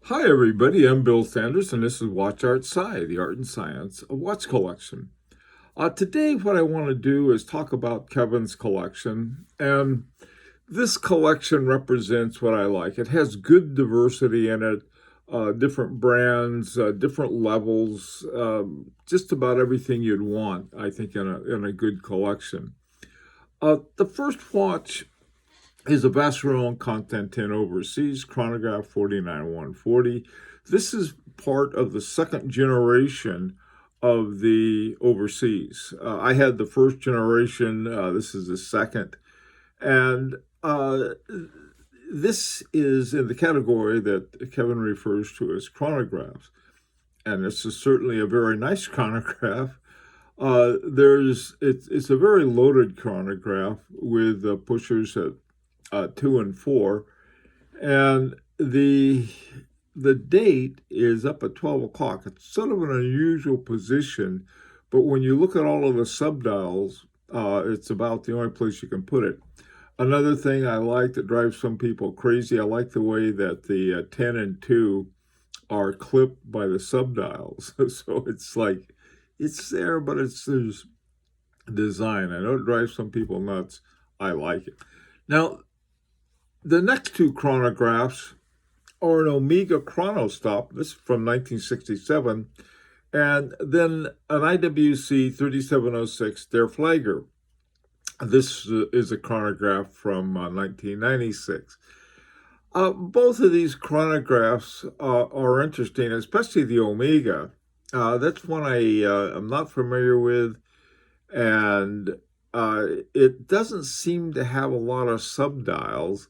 Hi, everybody. I'm Bill Sanders, and this is Watch Art Sci, the art and science of watch collection. Today, what I want to do is talk about Kevin's collection, and this collection represents what I like. It has good diversity in it, different brands, different levels, just about everything you'd want, I think, in a good collection. The first watch is a Vacheron Constantin Overseas Chronograph 49140. This is part of the second generation of the Overseas. I had the first generation, this is the second, and this is in the category that Kevin refers to as chronographs. And this is certainly a very nice chronograph. It's a very loaded chronograph with pushers at 2 and 4, and the date is up at 12 o'clock. It's sort of an unusual position, but when you look at all of the subdials, it's about the only place you can put it. Another thing I like that drives some people crazy, I like the way that the 10 and 2 are clipped by the subdials. So it's like, it's there, but there's design. I know it drives some people nuts. I like it. Now, the next two chronographs are an Omega Chronostop, this is from 1967, and then an IWC 3706 Der Flagger. This is a chronograph from 1996. Both of these chronographs are interesting, especially the Omega. That's one I'm not familiar with, and it doesn't seem to have a lot of subdials.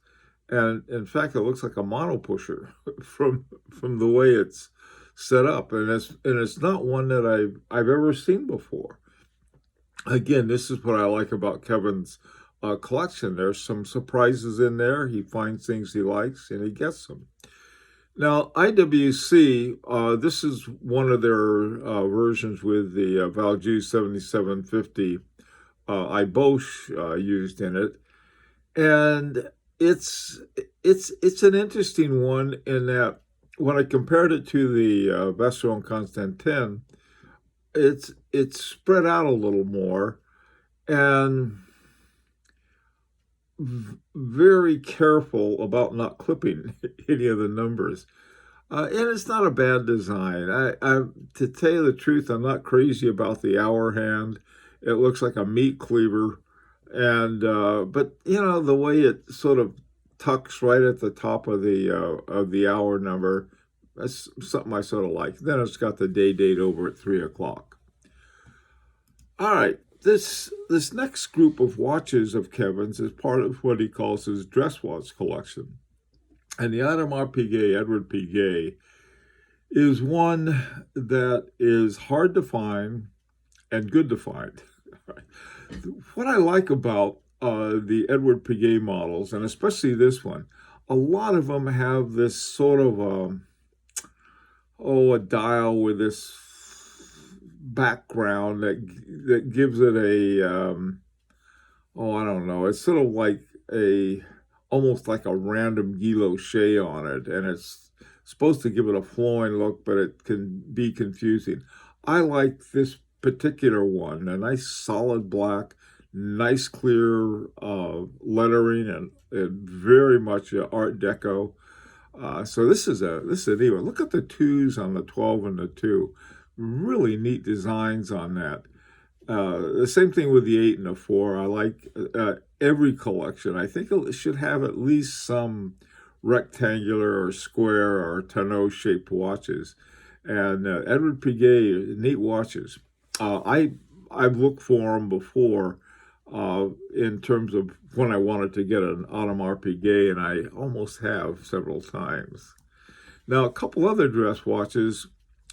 And in fact, it looks like a mono pusher from the way it's set up, and it's not one that I've ever seen before. Again, this is what I like about Kevin's collection. There's some surprises in there. He finds things he likes, and he gets them. Now, IWC, this is one of their versions with the Valjoux 7750 iBosch used in it, and it's an interesting one in that when I compared it to the Vacheron Constantin, it's spread out a little more and very careful about not clipping any of the numbers. And it's not a bad design. To tell you the truth, I'm not crazy about the hour hand. It looks like a meat cleaver, and but the way it sort of tucks right at the top of the hour number, that's something I sort of like. Then it's got the date over at 3 o'clock. All right, this next group of watches of Kevin's is part of what he calls his dress watch collection, and the Audemars Piguet, Edward Piguet, is one that is hard to find and good to find. What I like about the Edward Piguet models, and especially this one, a lot of them have this sort of a dial with this background that gives it I don't know, it's sort of like almost like a random guilloche on it, and it's supposed to give it a flowing look, but it can be confusing. I like this particular one, a nice solid black, nice clear lettering, and very much Art Deco. So this is a neat one. Look at the twos on the 12 and the 2. Really neat designs on that. The same thing with the 8 and the 4. I like every collection. I think it should have at least some rectangular or square or tonneau shaped watches. And Edward Piguet, neat watches. I've looked for them before in terms of when I wanted to get an Audemars Piguet, and I almost have several times. Now, a couple other dress watches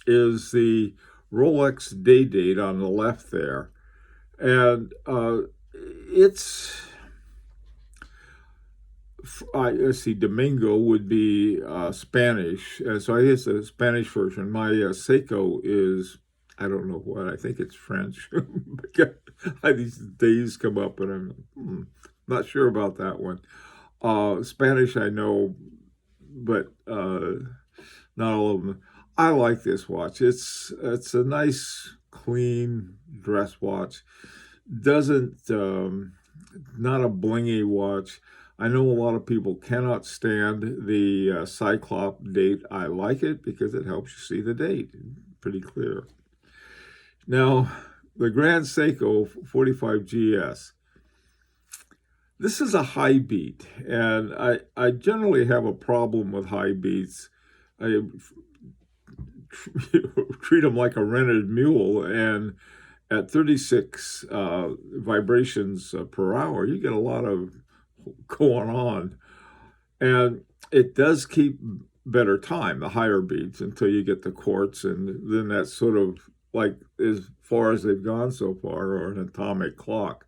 is the Rolex Day Date on the left there, and it's let's see, Domingo would be Spanish, and so I guess the Spanish version. My Seiko is, I don't know what, I think it's French. These days come up, and I'm not sure about that one. Spanish I know, but not all of them. I like this watch. It's a nice, clean dress watch. Doesn't not a blingy watch. I know a lot of people cannot stand the Cyclop date. I like it because it helps you see the date. Pretty clear. Now, the Grand Seiko 45GS. This is a high beat, and I generally have a problem with high beats. I treat them like a rented mule, and at 36 vibrations per hour, you get a lot of going on. And it does keep better time, the higher beats, until you get the quartz, and then that's sort of like as far as they've gone so far, or an atomic clock.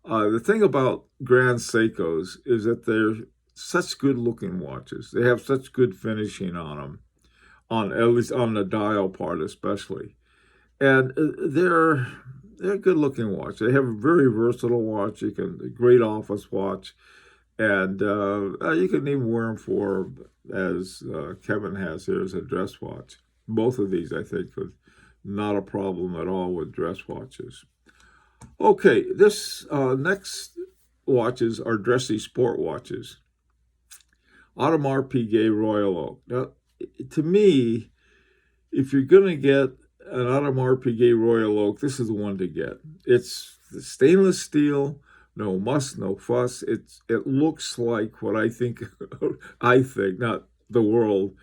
The thing about Grand Seikos is that they're such good looking watches. They have such good finishing on them, on at least on the dial part especially. And they're a good looking watch. They have a very versatile watch. You can a great office watch, and you can even wear them for, as Kevin has here, as a dress watch. Both of these, I think, are not a problem at all with dress watches. Okay, this next watches are Dressy sport watches. Audemars Piguet Royal Oak. Now, to me, if you're going to get an Audemars Piguet Royal Oak, this is the one to get. It's stainless steel, no muss, no fuss. It looks like what I think, not the world,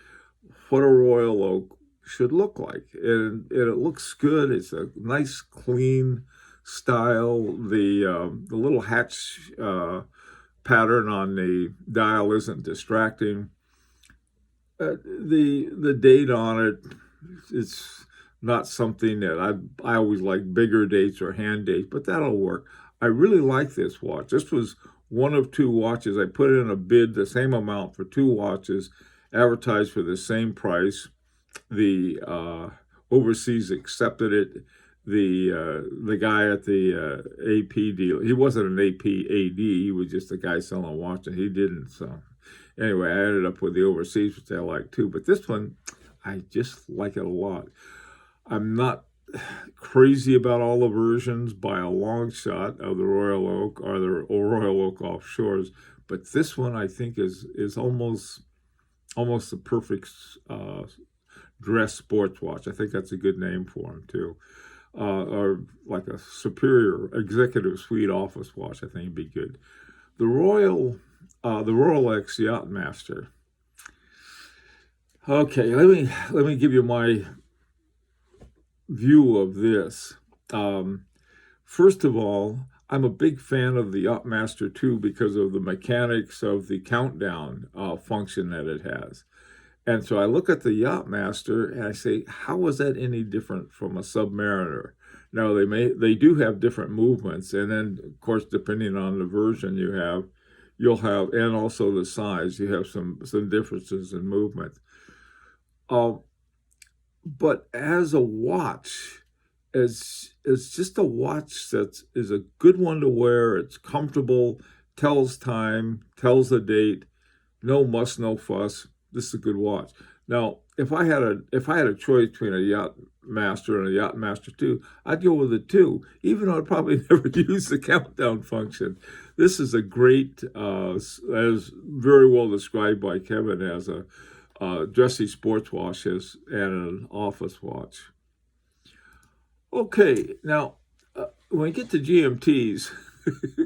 what a Royal Oak should look like. And it looks good. It's a nice, clean style. The little hatch pattern on the dial isn't distracting. The date on it, it's not something that I always like bigger dates or hand dates, but that'll work. I really like this watch. This was one of two watches. I put in a bid, the same amount for two watches, advertised for the same price. The overseas accepted it. The guy at the AP deal, he wasn't an AP AD, he was just a guy selling a watch, and he didn't. So anyway, I ended up with the overseas, which I like too. But this one, I just like it a lot. I'm not crazy about all the versions by a long shot of the Royal Oak or the Royal Oak Offshores, but this one I think is almost the perfect dress sports watch. I think that's a good name for them too. Or like a superior executive suite office watch, I think would be good. The Rolex Yacht-Master. Okay, let me give you my view of this. First of all, I'm a big fan of the Yacht-Master 2 because of the mechanics of the countdown function that it has. And so I look at the Yacht-Master and I say, how is that any different from a Submariner? Now they do have different movements, and then of course depending on the version you'll have, and also the size, you have some differences in movement. But as a watch, it's just a watch that is a good one to wear. It's comfortable, tells time, tells the date, no muss, no fuss. This is a good watch. Now, if I had a choice between a Yacht-Master and a Yacht-Master 2, I'd go with the 2, even though I'd probably never use the countdown function. This is a great, as very well described by Kevin, as a dressy sports watch and an office watch. Okay, now when we get to GMTs,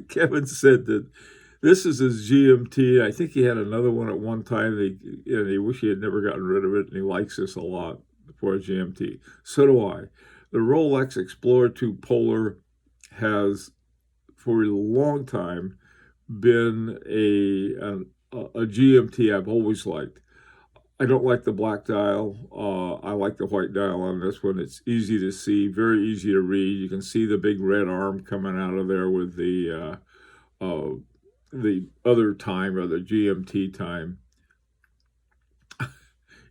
Kevin said that this is his GMT. I think he had another one at one time, and he wished he had never gotten rid of it, and he likes this a lot for a GMT. So do I. The Rolex Explorer 2 Polar has, for a long time, been a GMT I've always liked. I don't like the black dial. I like the white dial on this one. It's easy to see, very easy to read. You can see the big red arm coming out of there with the other time, or the GMT time.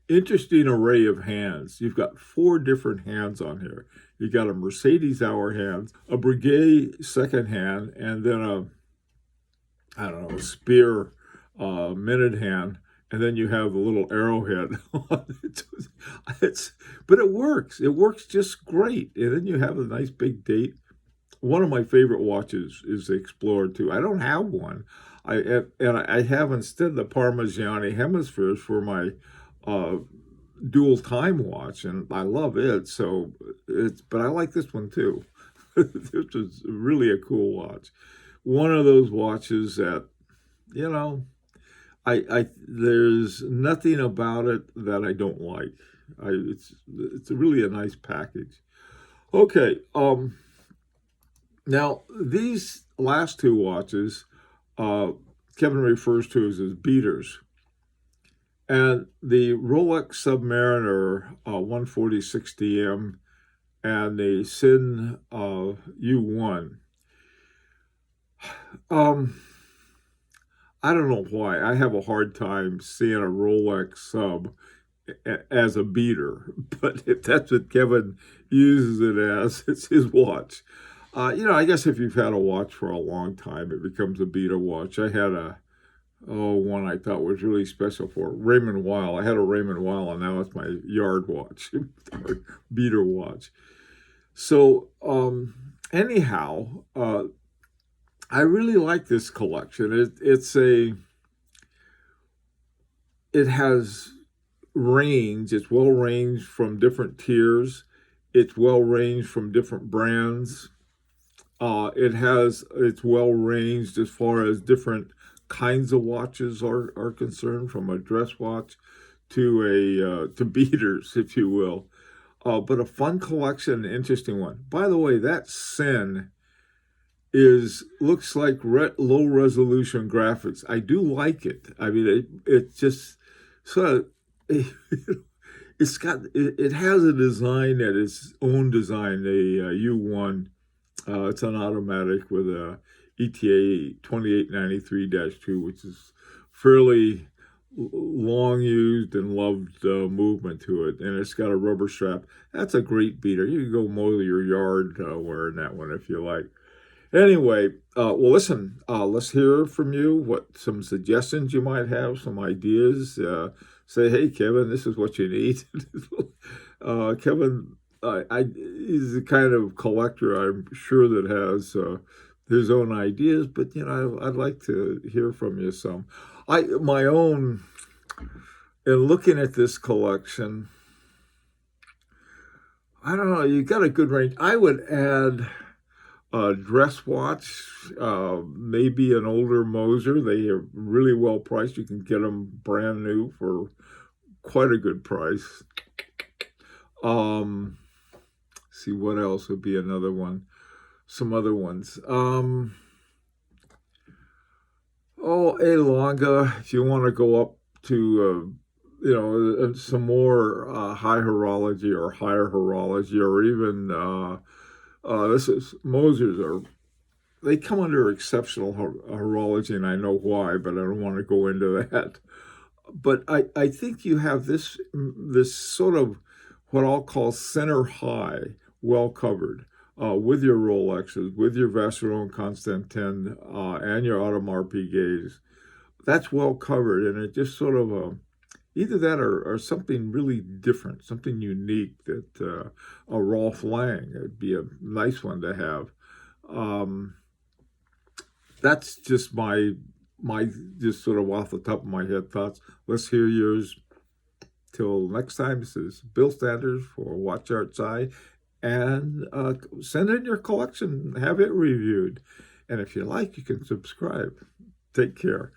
Interesting array of hands. You've got 4 different hands on here. You've got a Mercedes hour hand, a Breguet second hand, and then a Spear minute hand. and then you have the little arrowhead. it's, but it works. It works just great. And then you have a nice big date. One of my favorite watches is the Explorer 2. I don't have one. I have instead the Parmigiani hemispheres for my uh, dual time watch, and I love it. So but I like this one too. This is really a cool watch. One of those watches that, you know, I there's nothing about it that I don't like. It's really a nice package. Okay, now these last two watches, uh, Kevin refers to as his beaters, and the Rolex Submariner 140/60M and the Sin U1. Um, I don't know why. I have a hard time seeing a Rolex sub as a beater, but if that's what Kevin uses it as, it's his watch. I guess if you've had a watch for a long time, it becomes a beater watch. I had one I thought was really special for Raymond Weil. I had a Raymond Weil, and now it's my yard watch, beater watch. So, anyhow, I really like this collection. It has range. It's well ranged from different tiers. It's well ranged from different brands. It's well ranged as far as different kinds of watches are concerned, from a dress watch to beaters, if you will. But a fun collection, an interesting one. By the way, that Sin looks like low resolution graphics. I do like it. I mean, it just sort of it has a design that is own design. The U1. It's an automatic with a ETA 2893-2, which is fairly long used and loved movement to it, and it's got a rubber strap. That's a great beater. You can go mow your yard wearing that one if you like. Anyway, well, listen, let's hear from you, what some suggestions you might have, some ideas. Say, hey, Kevin, this is what you need. Kevin, he's the kind of collector, I'm sure, that has his own ideas, but, I'd like to hear from you some. My own, in looking at this collection, I don't know, you got a good range. I would add a dress watch, maybe an older Moser. They are really well priced. You can get them brand new for quite a good price. See what else would be another one. Some other ones. A Longa, if you want to go up to some more high horology or higher horology, or even Mosers they come under exceptional horology, and I know why, but I don't want to go into that. But I think you have this sort of what I'll call center high, well covered, with your Rolexes, with your Vacheron Constantin, and your Audemars Piguets. That's well covered, and it just sort of either that or something really different, something unique that a Rolf Lang, it'd be a nice one to have. That's just my just sort of off the top of my head thoughts. Let's hear yours. Till next time, this is Bill Sanders for Watch Arts Eye, and send in your collection, have it reviewed, and if you like, you can subscribe. Take care.